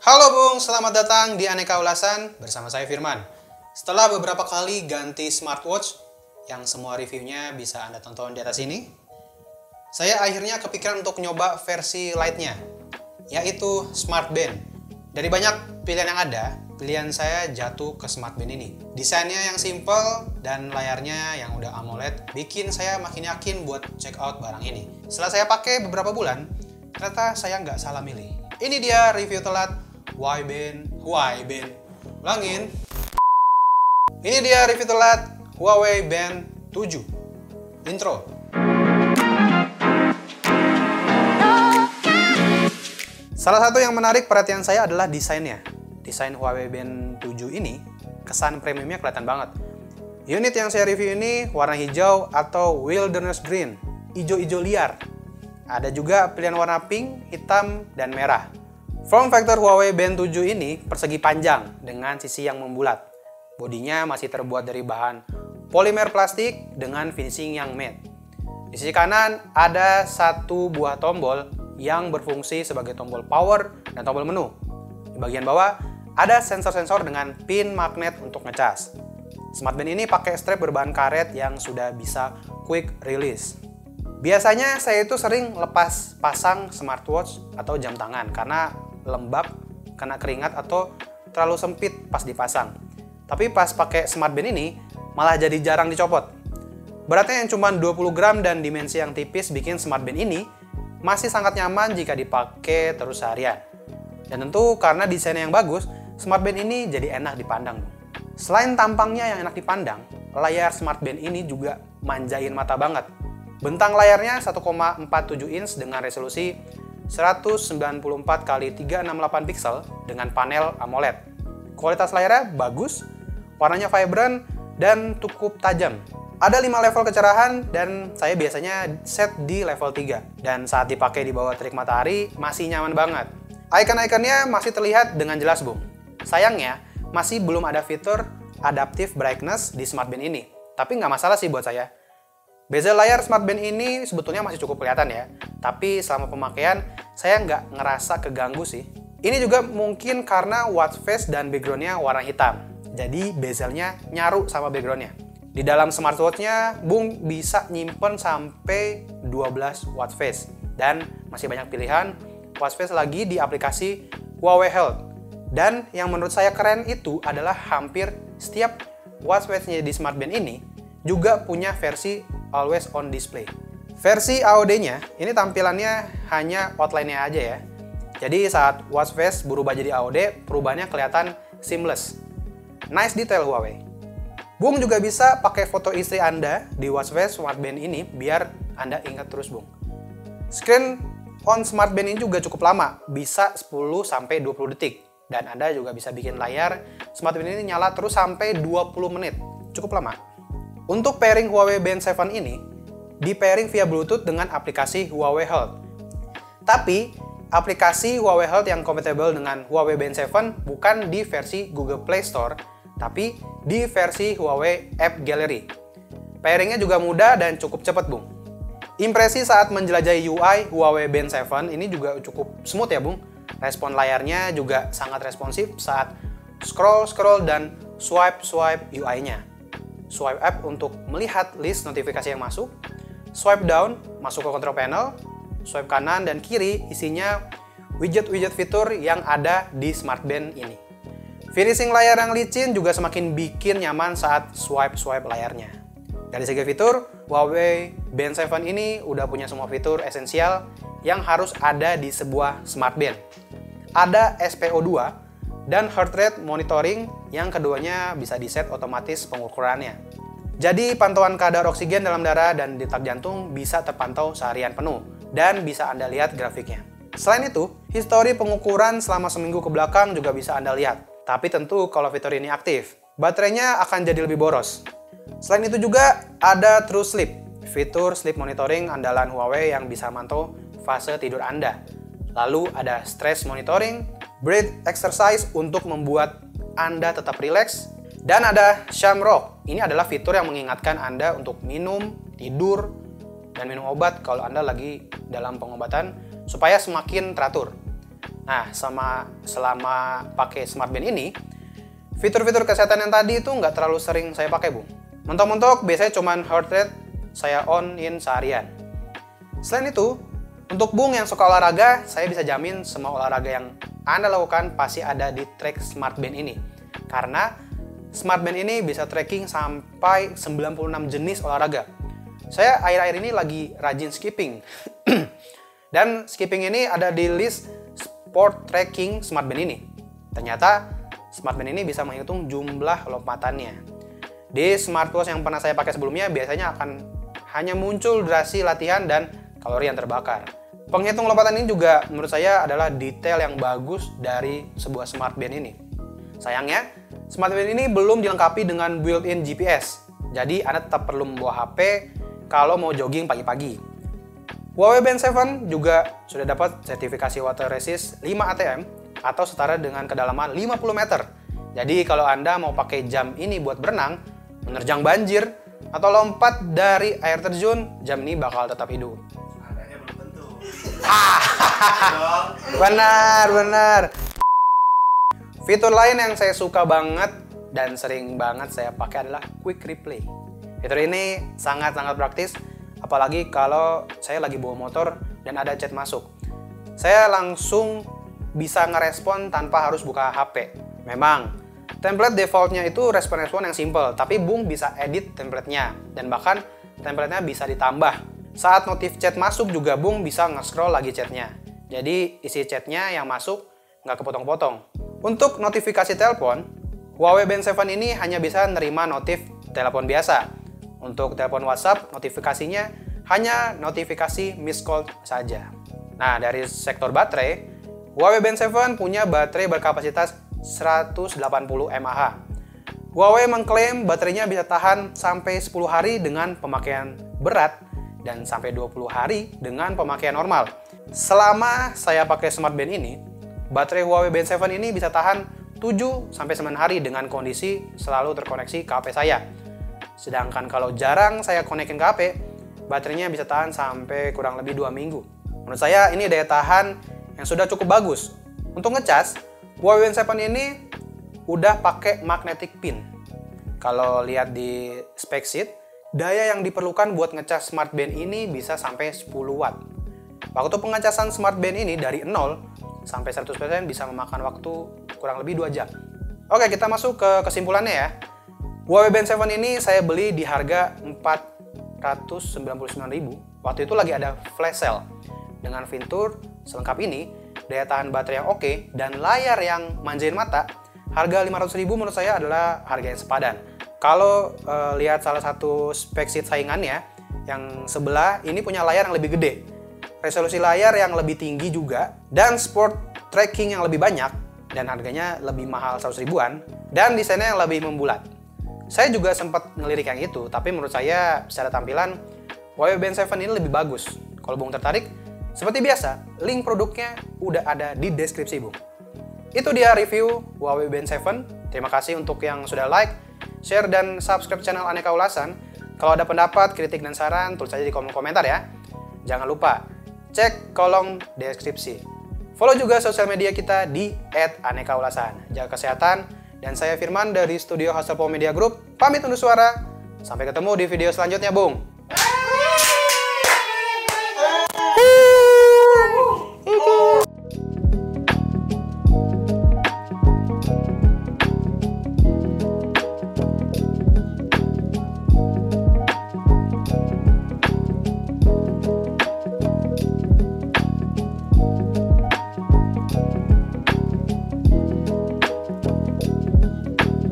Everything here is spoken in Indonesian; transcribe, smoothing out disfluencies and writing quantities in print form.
Halo Bung, selamat datang di Aneka Ulasan bersama saya Firman. Setelah beberapa kali ganti smartwatch yang semua reviewnya bisa Anda tonton di atas ini, saya akhirnya kepikiran untuk nyoba versi Lite-nya, yaitu Smart Band. Dari banyak pilihan yang ada, pilihan saya jatuh ke Smart Band ini. Desainnya yang simple dan layarnya yang udah AMOLED bikin saya makin yakin buat check out barang ini. Setelah saya pakai beberapa bulan, ternyata saya nggak salah milih. Ini dia review telat Huawei Band. Ulangin. Ini dia review telat Huawei Band 7. Intro. Salah satu yang menarik perhatian saya adalah desainnya. Desain Huawei Band 7 ini, kesan premiumnya kelihatan banget. Unit yang saya review ini warna hijau atau wilderness green, hijau-hijau liar. Ada juga pilihan warna pink, hitam, dan merah. Form factor Huawei Band 7 ini persegi panjang dengan sisi yang membulat. Bodinya masih terbuat dari bahan polimer plastik dengan finishing yang matte. Di sisi kanan ada satu buah tombol yang berfungsi sebagai tombol power dan tombol menu. Di bagian bawah ada sensor-sensor dengan pin magnet untuk ngecas. Smart Band ini pakai strap berbahan karet yang sudah bisa quick release. Biasanya saya itu sering lepas pasang smartwatch atau jam tangan karena lembab, kena keringat, atau terlalu sempit pas dipasang. Tapi pas pakai Smart Band ini, malah jadi jarang dicopot. Beratnya yang cuma 20 gram dan dimensi yang tipis bikin Smart Band ini masih sangat nyaman jika dipakai terus seharian. Dan tentu karena desainnya yang bagus, Smart Band ini jadi enak dipandang. Selain tampangnya yang enak dipandang, layar Smart Band ini juga manjain mata banget. Bentang layarnya 1,47 inch dengan resolusi 194x368 pixel dengan panel AMOLED. Kualitas layarnya bagus, warnanya vibrant, dan cukup tajam. Ada 5 level kecerahan dan saya biasanya set di level 3. Dan saat dipakai di bawah terik matahari masih nyaman banget. Icon-iconnya masih terlihat dengan jelas, Bung. Sayangnya, masih belum ada fitur adaptive brightness di Smart Band ini. Tapi nggak masalah sih buat saya. Bezel layar Smart Band ini sebetulnya masih cukup kelihatan ya, tapi selama pemakaian saya nggak ngerasa keganggu sih. Ini juga mungkin karena watch face dan backgroundnya warna hitam, jadi bezelnya nyaru sama backgroundnya. Di dalam smartwatch-nya, Bung bisa nyimpen sampai 12 watch face, dan masih banyak pilihan watch face lagi di aplikasi Huawei Health. Dan yang menurut saya keren itu adalah hampir setiap watch face-nya di Smart Band ini juga punya versi always on display. Versi AOD-nya, ini tampilannya hanya outline-nya aja ya. Jadi saat watch face berubah jadi AOD, perubahannya kelihatan seamless. Nice detail Huawei. Bung juga bisa pakai foto istri Anda di watch face Smart Band ini biar Anda ingat terus, Bung. Screen on Smart Band ini juga cukup lama, bisa 10-20 detik. Dan Anda juga bisa bikin layar Smart Band ini nyala terus sampai 20 menit. Cukup lama. Untuk pairing Huawei Band 7 ini, di-pairing via Bluetooth dengan aplikasi Huawei Health. Tapi, aplikasi Huawei Health yang compatible dengan Huawei Band 7 bukan di versi Google Play Store, tapi di versi Huawei App Gallery. Pairingnya juga mudah dan cukup cepat, Bung. Impresi saat menjelajahi UI Huawei Band 7 ini juga cukup smooth ya, Bung. Respon layarnya juga sangat responsif saat scroll dan swipe UI-nya. Swipe up untuk melihat list notifikasi yang masuk, swipe down masuk ke control panel, swipe kanan dan kiri isinya widget-widget fitur yang ada di Smart Band ini. Finishing layar yang licin juga semakin bikin nyaman saat swipe layarnya. Dari segi fitur, Huawei Band 7 ini udah punya semua fitur esensial yang harus ada di sebuah Smart Band. Ada SPO2 dan heart rate monitoring yang keduanya bisa diset otomatis pengukurannya. Jadi pantauan kadar oksigen dalam darah dan detak jantung bisa terpantau seharian penuh dan bisa Anda lihat grafiknya. Selain itu, histori pengukuran selama seminggu ke belakang juga bisa Anda lihat. Tapi tentu kalau fitur ini aktif, baterainya akan jadi lebih boros. Selain itu juga ada True Sleep, fitur sleep monitoring andalan Huawei yang bisa mantau fase tidur Anda. Lalu ada stress monitoring, breath exercise untuk membuat Anda tetap rileks, dan ada Shamrock. Ini adalah fitur yang mengingatkan Anda untuk minum, tidur, dan minum obat kalau Anda lagi dalam pengobatan supaya semakin teratur. Nah, selama pakai smartband ini, fitur-fitur kesehatan yang tadi itu nggak terlalu sering saya pakai, Bung. Mentok-mentok biasanya cuman heart rate saya on-in seharian. Selain itu, untuk Bung yang suka olahraga, saya bisa jamin semua olahraga yang Anda lakukan pasti ada di track smartband ini. Karena smartband ini bisa tracking sampai 96 jenis olahraga. Saya akhir-akhir ini lagi rajin skipping. Dan skipping ini ada di list sport tracking smartband ini. Ternyata smartband ini bisa menghitung jumlah lompatannya. Di smartwatch yang pernah saya pakai sebelumnya biasanya akan hanya muncul durasi latihan dan kalori yang terbakar. Penghitung lompatan ini juga menurut saya adalah detail yang bagus dari sebuah smartband ini. Sayangnya, smartband ini belum dilengkapi dengan built-in GPS. Jadi Anda tetap perlu membawa HP kalau mau jogging pagi-pagi. Huawei Band 7 juga sudah dapat sertifikasi water resist 5 ATM atau setara dengan kedalaman 50 meter. Jadi kalau Anda mau pakai jam ini buat berenang, menerjang banjir, atau lompat dari air terjun, jam ini bakal tetap hidup. Adanya belum tentu. Benar. Fitur lain yang saya suka banget dan sering banget saya pakai adalah Quick Replay. Fitur ini sangat-sangat praktis, apalagi kalau saya lagi bawa motor dan ada chat masuk. Saya langsung bisa ngerespon tanpa harus buka HP. Memang, template defaultnya itu respon-respon yang simple, tapi Bung bisa edit template-nya, dan bahkan template-nya bisa ditambah. Saat notif chat masuk juga Bung bisa nge-scroll lagi chatnya. Jadi isi chatnya yang masuk nggak kepotong-potong. Untuk notifikasi telepon, Huawei Band 7 ini hanya bisa nerima notif telepon biasa. Untuk telepon WhatsApp, notifikasinya hanya notifikasi missed call saja. Nah, dari sektor baterai, Huawei Band 7 punya baterai berkapasitas 180 mAh. Huawei mengklaim baterainya bisa tahan sampai 10 hari dengan pemakaian berat dan sampai 20 hari dengan pemakaian normal. Selama saya pakai smartband ini, baterai Huawei Band 7 ini bisa tahan 7-9 hari dengan kondisi selalu terkoneksi ke HP saya. Sedangkan kalau jarang saya konekin ke HP, baterainya bisa tahan sampai kurang lebih 2 minggu. Menurut saya ini daya tahan yang sudah cukup bagus. Untuk ngecas, Huawei Band 7 ini udah pakai magnetic pin. Kalau lihat di spec sheet, daya yang diperlukan buat ngecas smartband ini bisa sampai 10 watt. Waktu pengecasan smartband ini dari 0 sampai 100% bisa memakan waktu kurang lebih 2 jam. Oke, kita masuk ke kesimpulannya ya. Huawei Band 7 ini saya beli di harga 499.000. Waktu itu lagi ada flash sale. Dengan fitur selengkap ini, daya tahan baterai yang oke, dan layar yang manjain mata, harga 500.000 menurut saya adalah harga yang sepadan. Kalau lihat salah satu spek sheet saingannya, yang sebelah ini punya layar yang lebih gede, resolusi layar yang lebih tinggi juga, dan sport tracking yang lebih banyak, dan harganya lebih mahal 100 ribuan, dan desainnya yang lebih membulat. Saya juga sempat ngelirik yang itu, tapi menurut saya secara tampilan, Huawei Band 7 ini lebih bagus. Kalau Bung tertarik, seperti biasa, link produknya udah ada di deskripsi, Bung. Itu dia review Huawei Band 7. Terima kasih untuk yang sudah like, share, dan subscribe channel Aneka Ulasan. Kalau ada pendapat, kritik, dan saran, tulis aja di kolom komentar ya. Jangan lupa, cek kolom deskripsi. Follow juga sosial media kita di @anekaulasan. Jaga kesehatan, dan saya Firman dari Studio Hasselblad Media Group, pamit undur suara. Sampai ketemu di video selanjutnya, Bung.